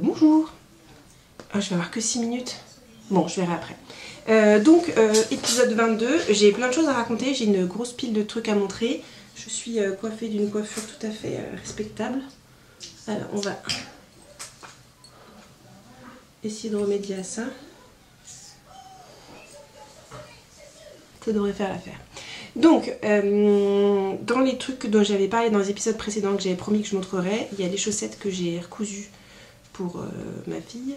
Bonjour. Ah, je vais avoir que 6 minutes. Bon, je verrai après. Épisode 22, j'ai plein de choses à raconter, j'ai une grosse pile de trucs à montrer. Je suis coiffée d'une coiffure tout à fait respectable. Alors, on va essayer de remédier à ça. Ça devrait faire l'affaire. Donc, dans les trucs dont j'avais parlé dans les épisodes précédents que j'avais promis que je montrerais, il y a des chaussettes que j'ai recousues pour ma fille.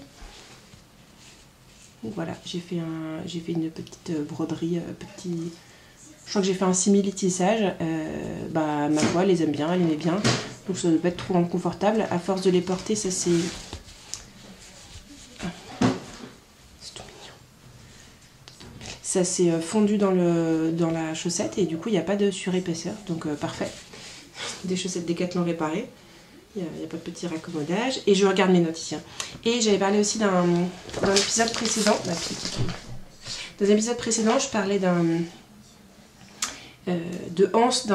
Donc voilà, j'ai fait une petite broderie, je crois que j'ai fait un simili-tissage. Ma foi, elle les aime bien, elle aimait bien. Donc ça ne doit pas être trop inconfortable. À force de les porter, ça c'est... C'est tout mignon. Ça s'est fondu dans la chaussette et du coup il n'y a pas de surépaisseur. Donc parfait. Des chaussettes Décathlon réparées. Il n'y a pas de petit raccommodage. Et je regarde mes notes ici. Et j'avais parlé aussi dans l'épisode précédent. Dans l'épisode précédent, je parlais d'un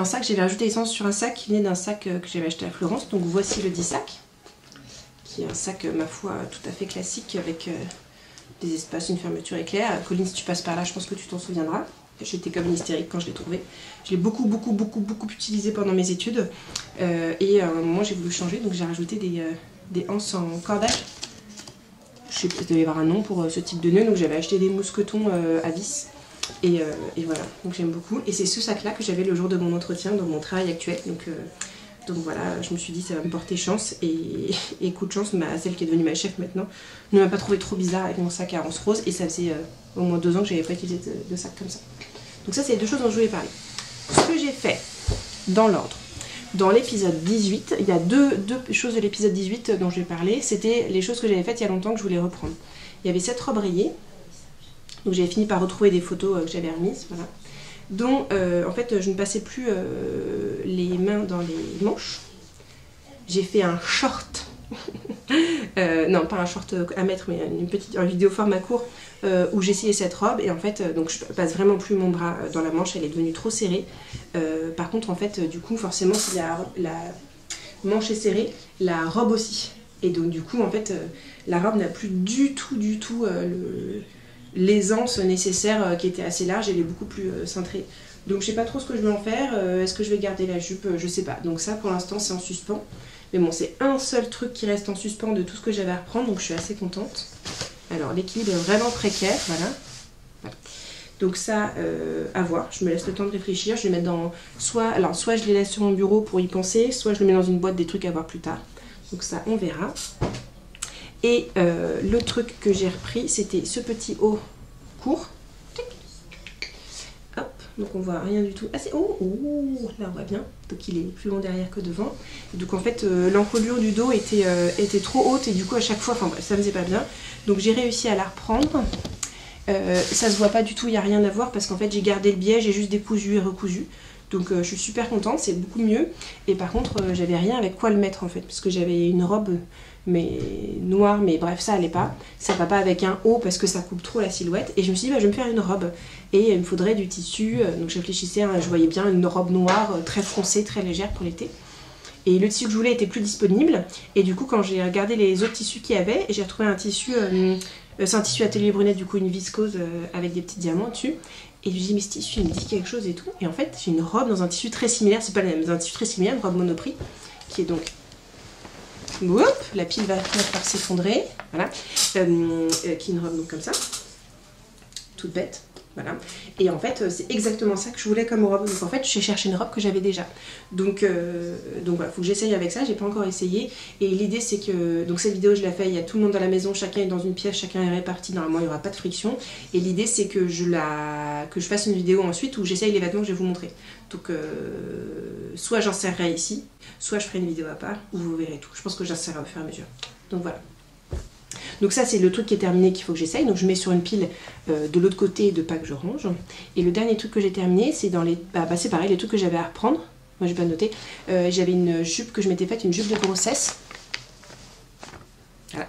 sac. J'avais rajouté l'essence sur un sac qui venait d'un sac que j'avais acheté à Florence. Donc voici le 10 sac. Qui est un sac, ma foi, tout à fait classique avec des espaces, une fermeture éclair. Colline, si tu passes par là, je pense que tu t'en souviendras. J'étais comme une hystérique quand je l'ai trouvé. Je l'ai beaucoup utilisé pendant mes études. Et à un moment, j'ai voulu changer, donc j'ai rajouté des anses en cordage. Je sais pas, il devait y avoir un nom pour ce type de nœud, donc j'avais acheté des mousquetons à vis. Et voilà, donc j'aime beaucoup. Et c'est ce sac-là que j'avais le jour de mon entretien dans mon travail actuel. Donc voilà, je me suis dit ça va me porter chance. Et coup de chance, celle qui est devenue ma chef maintenant ne m'a pas trouvé trop bizarre avec mon sac à ronces rose. Et ça faisait au moins 2 ans que je n'avais pas utilisé de sac comme ça. Donc ça, c'est les deux choses dont je voulais parler. Ce que j'ai fait dans l'ordre. Dans l'épisode 18, il y a deux choses de l'épisode 18 dont je vais parler. C'était les choses que j'avais faites il y a longtemps que je voulais reprendre. Il y avait cette robe rayée. Donc j'avais fini par retrouver des photos que j'avais remises. Voilà. Dont en fait je ne passais plus les mains dans les manches. J'ai fait un short. Non, pas un short à mettre, mais un vidéo format court où j'essayais cette robe. Et en fait, donc je passe vraiment plus mon bras dans la manche, elle est devenue trop serrée. Par contre, en fait, du coup, forcément, si la manche est serrée, la robe aussi. Et donc, du coup, en fait, la robe n'a plus du tout l'aisance nécessaire qui était assez large, elle est beaucoup plus cintrée. Donc, je sais pas trop ce que je vais en faire. Est-ce que je vais garder la jupe? Je sais pas. Donc, ça, pour l'instant, c'est en suspens. Mais bon, c'est un seul truc qui reste en suspens de tout ce que j'avais à reprendre, donc je suis assez contente. Alors, l'équilibre est vraiment précaire, voilà. Donc ça, à voir, je me laisse le temps de réfléchir, je vais mettre dans... Soit je les laisse sur mon bureau pour y penser, soit je le mets dans une boîte des trucs à voir plus tard. Donc ça, on verra. Et le truc que j'ai repris, c'était ce petit haut court. Hop, donc on voit rien du tout. Ah, là on voit bien. Donc il est plus long derrière que devant. Et donc en fait l'encolure du dos était trop haute et du coup à chaque fois, enfin bref, ça me faisait pas bien. Donc j'ai réussi à la reprendre. Ça se voit pas du tout, il n'y a rien à voir parce qu'en fait j'ai gardé le biais, j'ai juste décousu et recousu. Donc je suis super contente, c'est beaucoup mieux. Et par contre j'avais rien avec quoi le mettre en fait, parce que j'avais une robe mais noire, mais bref ça allait pas. Ça va pas avec un haut parce que ça coupe trop la silhouette. Et je me suis dit je vais me faire une robe. Et il me faudrait du tissu, donc je réfléchissais, hein, je voyais bien une robe noire très foncée, très légère pour l'été. Et le tissu que je voulais était plus disponible. Et du coup quand j'ai regardé les autres tissus qu'il y avait, j'ai retrouvé un tissu... c'est un tissu Atelier Brunette, du coup une viscose avec des petits diamants dessus. Et je me dis mais ce tissu il me dit quelque chose et tout. Et en fait j'ai une robe dans un tissu très similaire, c'est pas le même, mais un tissu très similaire, une robe Monoprix, qui est donc... Oups, la pile va finir par s'effondrer. Voilà. Qui est une robe donc comme ça. Toute bête. Voilà. Et en fait c'est exactement ça que je voulais comme robe. Donc en fait j'ai cherché une robe que j'avais déjà. Donc voilà, faut que j'essaye avec ça, j'ai pas encore essayé. Et l'idée c'est que, donc cette vidéo je la fais, il y a tout le monde dans la maison, chacun est dans une pièce, chacun est réparti, normalement il n'y aura pas de friction. Et l'idée c'est que je fasse une vidéo ensuite où j'essaye les vêtements que je vais vous montrer. Donc soit j'insérerai ici, soit je ferai une vidéo à part, où vous verrez tout. Je pense que j'insérerai au fur et à mesure. Donc voilà. Donc ça c'est le truc qui est terminé qu'il faut que j'essaye. Donc je mets sur une pile de l'autre côté de pas que je range. Et le dernier truc que j'ai terminé c'est dans les... c'est pareil, les trucs que j'avais à reprendre. Moi j'ai pas noté. J'avais une jupe que je m'étais faite, une jupe de grossesse. Voilà.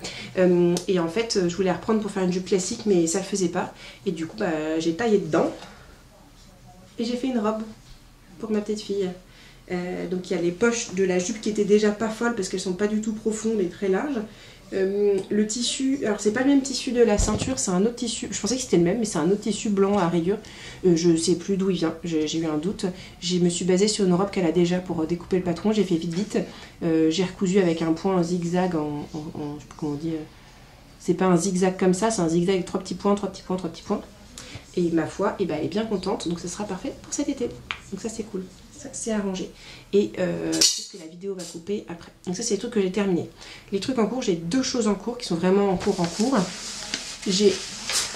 Et en fait je voulais la reprendre pour faire une jupe classique mais ça le faisait pas. Et du coup j'ai taillé dedans. Et j'ai fait une robe pour ma petite fille. Donc il y a les poches de la jupe qui étaient déjà pas folles parce qu'elles sont pas du tout profondes et très larges. Le tissu, alors c'est pas le même tissu de la ceinture, c'est un autre tissu, je pensais que c'était le même, mais c'est un autre tissu blanc à rayures. Je sais plus d'où il vient, j'ai eu un doute. Je me suis basée sur une robe qu'elle a déjà pour découper le patron, j'ai fait vite. J'ai recousu avec un point en zigzag, je sais pas comment on dit, c'est pas un zigzag comme ça, c'est un zigzag avec 3 petits points, 3 petits points, 3 petits points. Et ma foi, elle est bien contente, donc ça sera parfait pour cet été. Donc ça c'est cool, ça c'est arrangé. Et puisque la vidéo va couper après. Donc ça c'est les trucs que j'ai terminés. Les trucs en cours, j'ai 2 choses en cours qui sont vraiment en cours. J'ai,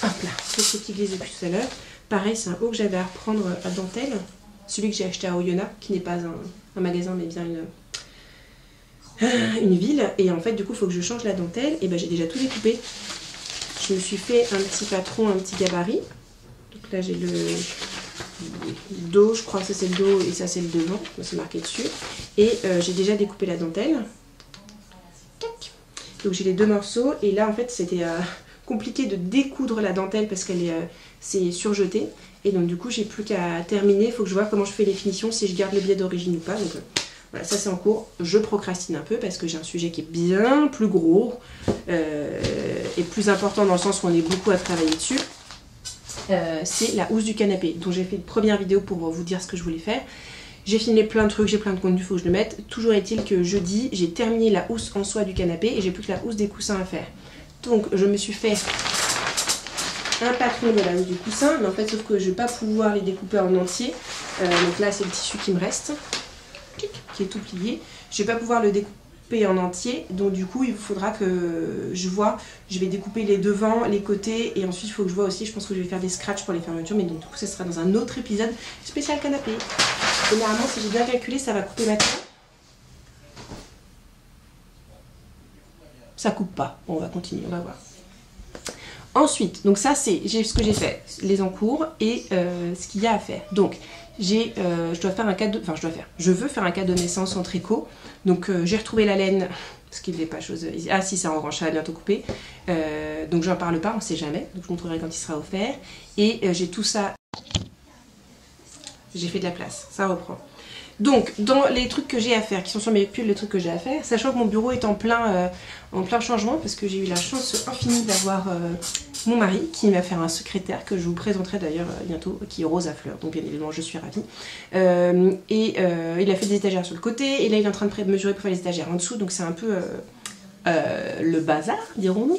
hop là, ce petit glissé depuis tout à l'heure. Pareil, c'est un haut que j'avais à reprendre à dentelle. Celui que j'ai acheté à Oyonnax, qui n'est pas un magasin mais bien une ville. Et en fait du coup il faut que je change la dentelle. Et ben j'ai déjà tout découpé. Je me suis fait un petit patron, un petit gabarit. Donc là j'ai le dos, je crois que ça c'est le dos et ça c'est le devant, c'est marqué dessus. Et j'ai déjà découpé la dentelle. Tac. Donc j'ai les 2 morceaux et là en fait c'était compliqué de découdre la dentelle parce qu'elle est c'est surjeté. Et donc du coup j'ai plus qu'à terminer, il faut que je vois comment je fais les finitions, si je garde le biais d'origine ou pas. Donc voilà, ça c'est en cours. Je procrastine un peu parce que j'ai un sujet qui est bien plus gros et plus important dans le sens où on est beaucoup à travailler dessus. C'est la housse du canapé, dont j'ai fait une première vidéo pour vous dire ce que je voulais faire. J'ai filmé plein de trucs, j'ai plein de contenu, il faut que je le mette. Toujours est-il que jeudi, j'ai terminé la housse en soie du canapé et j'ai plus que la housse des coussins à faire. Donc je me suis fait un patron de la housse du coussin, mais en fait sauf que je ne vais pas pouvoir les découper en entier. Donc là c'est le tissu qui me reste, qui est tout plié. Je ne vais pas pouvoir le découper en entier, donc du coup il faudra que je vois, je vais découper les devants, les côtés et ensuite il faut que je vois aussi, je pense que je vais faire des scratchs pour les fermetures, mais donc du coup ça sera dans un autre épisode spécial canapé. Et normalement si j'ai bien calculé ça va couper maintenant. Ça coupe pas, bon, on va continuer, on va voir. Ensuite, donc ça c'est ce que j'ai fait, les encours et ce qu'il y a à faire. Donc je dois faire un cadeau, enfin je veux faire un cadeau de naissance en tricot. Donc j'ai retrouvé la laine, parce qu'il n'est pas chose... Ah si, ça en revanche, ça va bientôt couper. Donc j'en parle pas, on sait jamais. Donc je vous montrerai quand il sera offert. Et j'ai tout ça... J'ai fait de la place, ça reprend. Donc dans les trucs que j'ai à faire, qui sont sur mes pulls, les trucs que j'ai à faire, sachant que mon bureau est en plein changement, parce que j'ai eu la chance infinie d'avoir mon mari qui m'a fait un secrétaire que je vous présenterai d'ailleurs bientôt, qui est rose à fleurs, donc bien évidemment je suis ravie. Il a fait des étagères sur le côté et là il est en train de mesurer pour faire les étagères en dessous, donc c'est un peu le bazar, dirons-nous.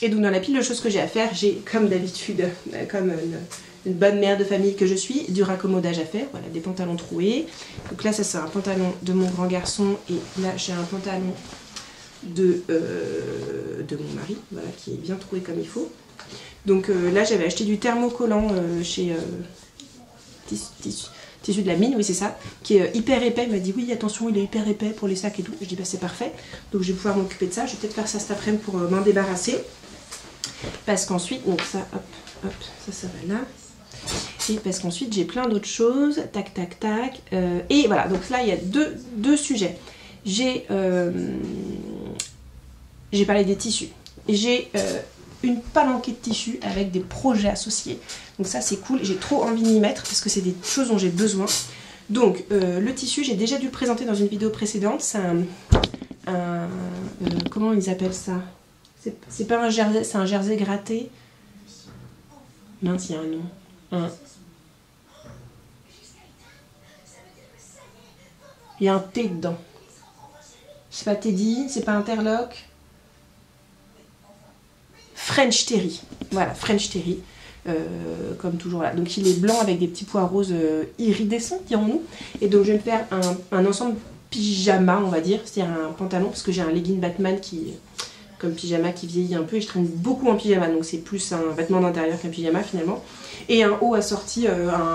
Et donc dans la pile de choses que j'ai à faire, j'ai comme d'habitude, comme une bonne mère de famille que je suis, du raccommodage à faire, voilà, des pantalons troués. Donc là ça c'est un pantalon de mon grand garçon et là j'ai un pantalon de mon mari, voilà, qui est bien troué comme il faut. Donc là j'avais acheté du thermocollant chez Tissu de la Mine, oui c'est ça, qui est hyper épais. Il m'a dit oui attention il est hyper épais pour les sacs et tout. Je dis bah c'est parfait, donc je vais pouvoir m'occuper de ça. Je vais peut-être faire ça cet après-midi pour m'en débarrasser. Parce qu'ensuite, donc ça hop, hop, ça va là. Et parce qu'ensuite j'ai plein d'autres choses, tac tac tac. Et voilà, donc là il y a deux sujets. J'ai parlé des tissus. J'ai une palanquée de tissus avec des projets associés. Donc ça c'est cool, j'ai trop envie d'y mettre parce que c'est des choses dont j'ai besoin. Donc le tissu, j'ai déjà dû le présenter dans une vidéo précédente. C'est comment ils appellent ça? C'est pas un jersey, c'est un jersey gratté. Mince, il y a un nom. Il y a un T dedans. C'est pas Teddy, c'est pas Interlock. French Terry. Voilà, French Terry. Comme toujours là. Donc il est blanc avec des petits pois roses iridescents, dirons-nous. Et donc je vais me faire un ensemble pyjama, on va dire. C'est-à-dire un pantalon, parce que j'ai un legging Batman qui, comme pyjama, qui vieillit un peu. Et je traîne beaucoup en pyjama, donc c'est plus un vêtement d'intérieur qu'un pyjama finalement. Et un haut assorti,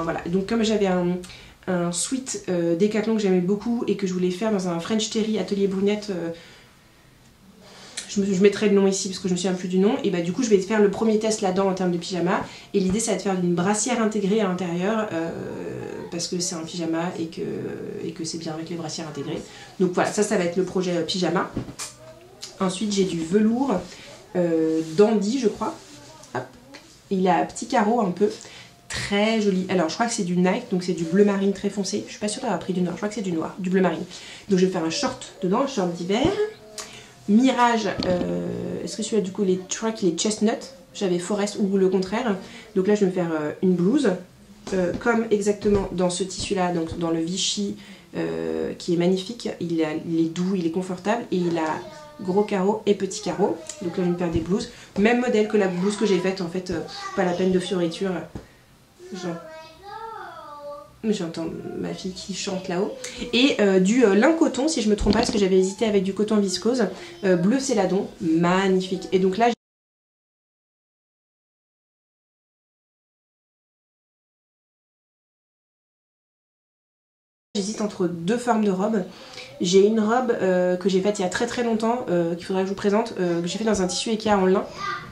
voilà. Donc comme j'avais un sweat Décathlon que j'aimais beaucoup et que je voulais faire dans un French Terry atelier brunette, je mettrai le nom ici parce que je me souviens plus du nom. Et bah du coup je vais faire le premier test là-dedans en termes de pyjama. Et l'idée ça va être de faire une brassière intégrée à l'intérieur parce que c'est un pyjama et que c'est bien avec les brassières intégrées. Donc voilà, ça va être le projet pyjama. Ensuite j'ai du velours dandy je crois. Hop. Il a petit carreau un peu. Très joli. Alors je crois que c'est du Nike, donc c'est du bleu marine très foncé. Je suis pas sûre d'avoir pris du noir, je crois que c'est du noir, du bleu marine. Donc je vais faire un short dedans, un short d'hiver. Mirage est-ce que celui-là du coup les truck, les chestnut, j'avais forest ou le contraire. Donc là je vais me faire une blouse, comme exactement dans ce tissu là, donc dans le Vichy qui est magnifique, il est doux, il est confortable et il a gros carreaux et petits carreaux. Donc là je vais me faire des blouses, même modèle que la blouse que j'ai faite en fait, pas la peine de fioriture. J'entends ma fille qui chante là-haut. Et du lin coton, si je me trompe pas, parce que j'avais hésité avec du coton viscose, bleu céladon, magnifique. Et donc là, j'hésite entre deux formes de robes. J'ai une robe que j'ai faite il y a très longtemps, qu'il faudrait que je vous présente, que j'ai fait dans un tissu Ikea en lin.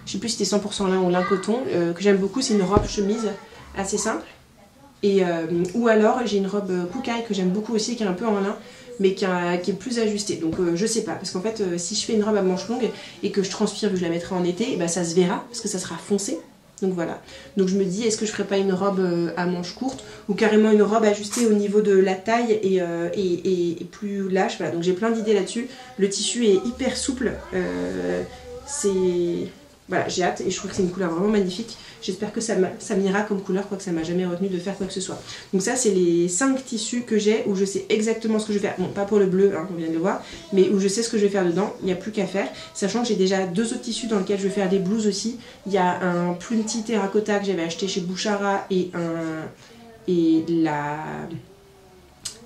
Je sais plus si c'était 100% lin ou lin coton, que j'aime beaucoup. C'est une robe chemise assez simple. Et, ou alors j'ai une robe Kookai que j'aime beaucoup aussi, qui est un peu en lin, mais qui est plus ajustée. Donc je sais pas, parce qu'en fait si je fais une robe à manches longues et que je transpire, vu que je la mettrai en été, et bah, ça se verra, parce que ça sera foncé. Donc voilà. Donc je me dis, est-ce que je ferais pas une robe à manches courtes, ou carrément une robe ajustée au niveau de la taille et plus lâche. Voilà, donc j'ai plein d'idées là-dessus. Le tissu est hyper souple. Voilà, j'ai hâte et je trouve que c'est une couleur vraiment magnifique. J'espère que ça m'ira comme couleur, quoique ça m'a jamais retenu de faire quoi que ce soit. Donc ça, c'est les 5 tissus que j'ai où je sais exactement ce que je vais faire. Bon, pas pour le bleu, hein, on vient de le voir, mais où je sais ce que je vais faire dedans. Il n'y a plus qu'à faire. Sachant que j'ai déjà 2 autres tissus dans lesquels je vais faire des blouses aussi. Il y a un Plunty Terracotta que j'avais acheté chez Bouchara et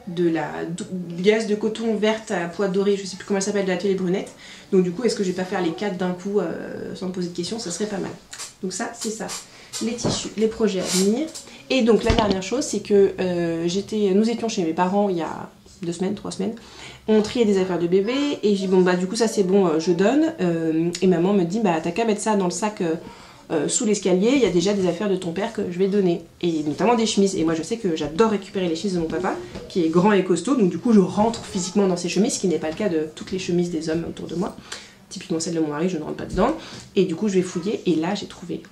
de la gaze de coton verte à pois doré, je sais plus comment elle s'appelle, de l'atelier Brunette. Donc du coup, est-ce que je vais pas faire les 4 d'un coup sans me poser de questions? Ça serait pas mal. Donc ça, c'est ça. Les tissus, les projets à venir. Et donc la dernière chose, c'est que nous étions chez mes parents il y a 2 semaines, 3 semaines. On triait des affaires de bébé et j'ai dit bon bah du coup ça c'est bon, je donne. Et maman me dit bah t'as qu'à mettre ça dans le sac sous l'escalier, il y a déjà des affaires de ton père que je vais donner, et notamment des chemises. Et moi je sais que j'adore récupérer les chemises de mon papa, qui est grand et costaud, donc du coup je rentre physiquement dans ses chemises, ce qui n'est pas le cas de toutes les chemises des hommes autour de moi. Typiquement celle de mon mari, je ne rentre pas dedans. Et du coup je vais fouiller, et là j'ai trouvé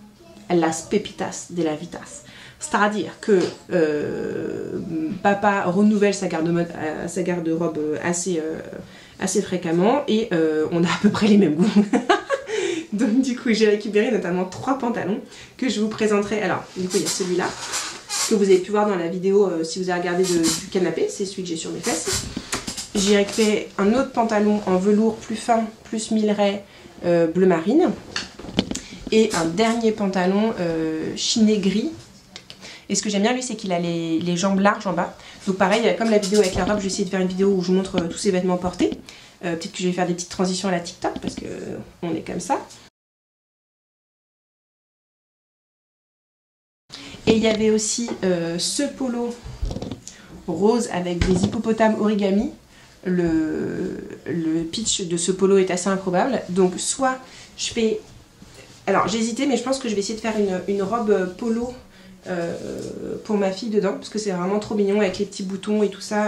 las pepitas de la vitas. C'est-à-dire que papa renouvelle sa garde-robe assez fréquemment, et on a à peu près les mêmes goûts. Donc du coup j'ai récupéré notamment 3 pantalons que je vous présenterai. Alors du coup il y a celui-là que vous avez pu voir dans la vidéo si vous avez regardé du canapé, c'est celui que j'ai sur mes fesses. J'ai récupéré un autre pantalon en velours plus fin, plus milleret, bleu marine. Et un dernier pantalon chiné gris. Et ce que j'aime bien lui, c'est qu'il a les jambes larges en bas. Donc pareil, comme la vidéo avec la robe, je vais essayer de faire une vidéo où je vous montre tous ces vêtements portés. Peut-être que je vais faire des petites transitions à la TikTok parce que on est comme ça. Et il y avait aussi ce polo rose avec des hippopotames origami. Le pitch de ce polo est assez improbable. Donc soit je fais... Alors j'ai hésité, mais je pense que je vais essayer de faire une robe polo pour ma fille dedans, parce que c'est vraiment trop mignon avec les petits boutons et tout ça.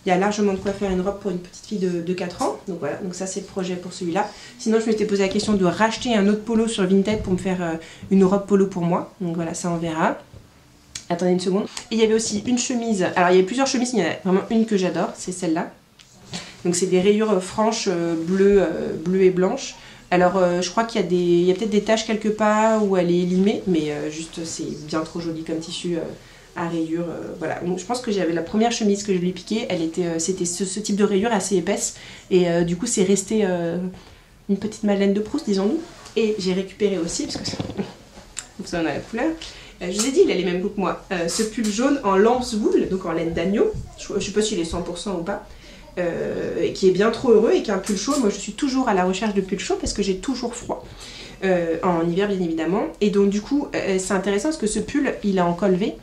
Il y a largement de quoi faire une robe pour une petite fille de 4 ans. Donc voilà, donc ça c'est le projet pour celui-là. Sinon je m'étais posé la question de racheter un autre polo sur Vinted pour me faire une robe polo pour moi. Donc voilà, ça on verra. Attendez une seconde. Et il y avait aussi une chemise. Alors il y avait plusieurs chemises, mais il y en a vraiment une que j'adore, c'est celle-là. Donc c'est des rayures franches bleues et blanches. Alors je crois qu'il y a peut-être des taches quelque part où elle est limée, mais juste c'est bien trop joli comme tissu à rayures. Voilà, donc, je pense que j'avais la première chemise que je lui ai piquée, c'était ce type de rayure assez épaisse, et du coup c'est resté une petite Madeleine de Proust, disons-nous. Et j'ai récupéré aussi, parce que ça on a la couleur, je vous ai dit il a les mêmes goûts que moi, ce pull jaune en lance-wool, donc en laine d'agneau, je sais pas s'il est 100% ou pas. Qui est bien trop heureux et qui a un pull chaud. Moi je suis toujours à la recherche de pull chaud parce que j'ai toujours froid en hiver bien évidemment, et donc du coup c'est intéressant parce que ce pull il est en col V,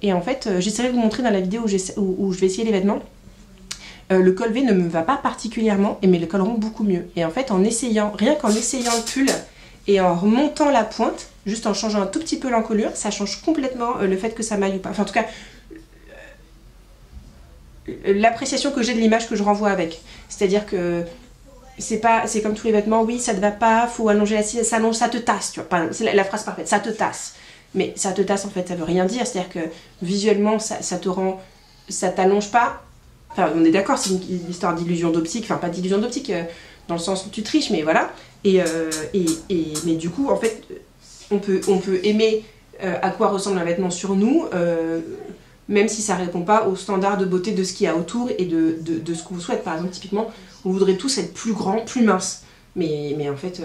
et en fait j'essaierai de vous montrer dans la vidéo où je vais essayer les vêtements. Le col V ne me va pas particulièrement, mais le col rond beaucoup mieux, et en fait rien qu'en essayant le pull et en remontant la pointe, juste en changeant un tout petit peu l'encolure, ça change complètement le fait que ça maille ou pas, enfin en tout cas l'appréciation que j'ai de l'image que je renvoie avec. C'est-à-dire que c'est comme tous les vêtements, oui ça te va pas, faut allonger la cire, ça te tasse, tu vois, c'est la phrase parfaite, ça te tasse. Mais ça te tasse en fait, ça veut rien dire, c'est-à-dire que visuellement ça t'allonge pas, enfin on est d'accord, c'est une histoire d'illusion d'optique, enfin pas d'illusion d'optique dans le sens où tu triches, mais voilà, Mais du coup, en fait, on peut aimer à quoi ressemble un vêtement sur nous, même si ça ne répond pas aux standards de beauté de ce qu'il y a autour et de ce qu'on vous souhaite. Par exemple, typiquement, on voudrait tous être plus grands, plus minces. Mais en fait,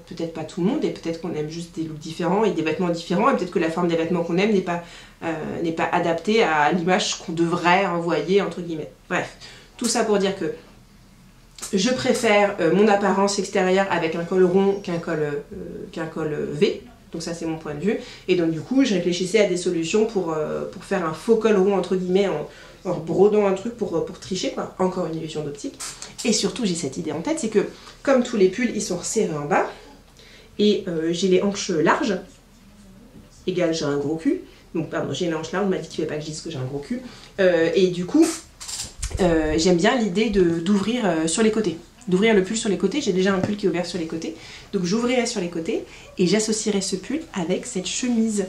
peut-être pas tout le monde, et peut-être qu'on aime juste des looks différents et des vêtements différents, et peut-être que la forme des vêtements qu'on aime n'est pas adaptée à l'image qu'on devrait renvoyer, entre guillemets. Bref, tout ça pour dire que je préfère mon apparence extérieure avec un col rond qu'un col V. Donc ça, c'est mon point de vue. Et donc du coup, je réfléchissais à des solutions pour faire un faux col rond, entre guillemets, en brodant un truc pour tricher, quoi. Encore une illusion d'optique. Et surtout, j'ai cette idée en tête, c'est que comme tous les pulls, ils sont resserrés en bas, et j'ai les hanches larges, égale j'ai un gros cul. Donc pardon, j'ai les hanches larges, on m'a dit qu'il ne fallait pas que je dise que j'ai un gros cul. Et du coup, j'aime bien l'idée d'ouvrir sur les côtés. D'ouvrir le pull sur les côtés. J'ai déjà un pull qui est ouvert sur les côtés. Donc j'ouvrirai sur les côtés et j'associerai ce pull avec cette chemise.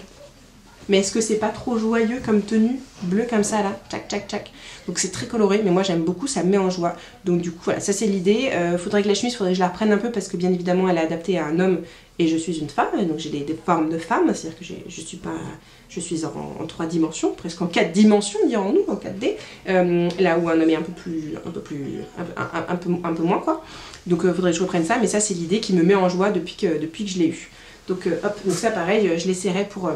Mais est-ce que c'est pas trop joyeux comme tenue? Bleu comme ça là, tchac tchac tchac. Donc c'est très coloré, mais moi j'aime beaucoup, ça me met en joie. Donc du coup voilà, ça c'est l'idée. Faudrait que la chemise, faudrait que je la reprenne un peu parce que bien évidemment elle est adaptée à un homme et je suis une femme. Donc j'ai des formes de femme, c'est-à-dire que je suis en 3 dimensions, presque en 4 dimensions dirons-nous, en 4D. Là où un homme est un peu moins quoi. Donc faudrait que je reprenne ça, mais ça c'est l'idée qui me met en joie depuis que je l'ai eu. Donc hop, donc ça pareil, je l'essaierai pour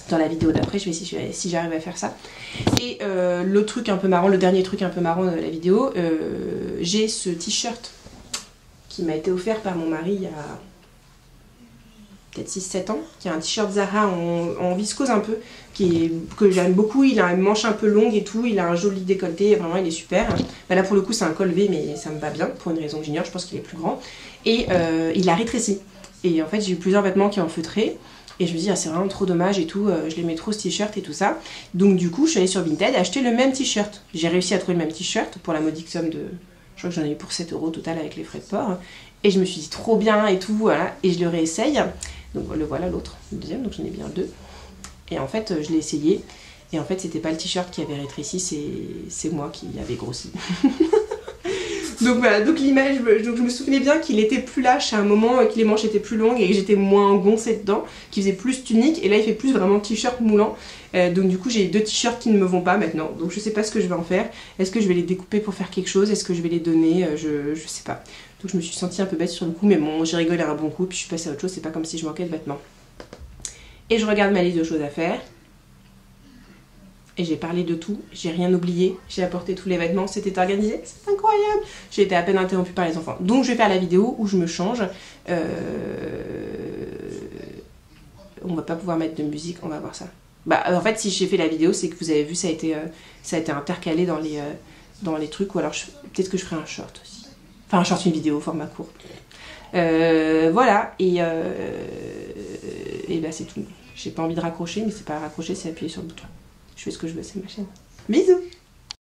dans la vidéo d'après, je vais si j'arrive à faire ça. Et l'autre truc un peu marrant, le dernier truc un peu marrant de la vidéo, j'ai ce t-shirt qui m'a été offert par mon mari il y a peut-être 6-7 ans, qui est un t-shirt Zara en viscose un peu, que j'aime beaucoup. Il a une manche un peu longue et tout, il a un joli décolleté, vraiment il est super. Bah là pour le coup c'est un col V, mais ça me va bien, pour une raison que j'ignore, je pense qu'il est plus grand. Et il a rétréci. Et en fait j'ai eu plusieurs vêtements qui ont feutré. Et je me dis, ah, c'est vraiment trop dommage et tout, je l'aimais trop ce t-shirt et tout ça. Donc du coup, je suis allée sur Vinted acheter le même t-shirt. J'ai réussi à trouver le même t-shirt pour la modique somme de... Je crois que j'en ai eu pour 7 € total avec les frais de port. Et je me suis dit, trop bien et tout, voilà. Et je le réessaye. Donc le voilà l'autre, le deuxième, donc j'en ai bien 2. Et en fait, je l'ai essayé. Et en fait, c'était pas le t-shirt qui avait rétréci, c'est moi qui avait grossi. Donc voilà, donc l'image, je me souvenais bien qu'il était plus lâche à un moment, que les manches étaient plus longues et que j'étais moins goncée dedans, qu'il faisait plus tunique, et là il fait plus vraiment t-shirt moulant. Donc du coup j'ai 2 t-shirts qui ne me vont pas maintenant, donc je sais pas ce que je vais en faire. Est-ce que je vais les découper pour faire quelque chose? Est-ce que je vais les donner? Je sais pas. Donc je me suis sentie un peu bête sur le coup, mais bon, j'ai rigolé un bon coup, puis je suis passée à autre chose, c'est pas comme si je manquais de vêtements. Et je regarde ma liste de choses à faire. Et j'ai parlé de tout, j'ai rien oublié, j'ai apporté tous les vêtements, c'était organisé, c'est incroyable. J'ai été à peine interrompue par les enfants. Donc je vais faire la vidéo où je me change. On va pas pouvoir mettre de musique, on va voir ça. Bah en fait si j'ai fait la vidéo, c'est que vous avez vu, ça a été intercalé dans les trucs, ou alors peut-être que je ferai un short aussi. Enfin un short, une vidéo, format court. Voilà, et bah c'est tout. J'ai pas envie de raccrocher, mais c'est pas raccrocher, c'est appuyer sur le bouton. Je fais ce que je veux, c'est ma chaîne. Bisous!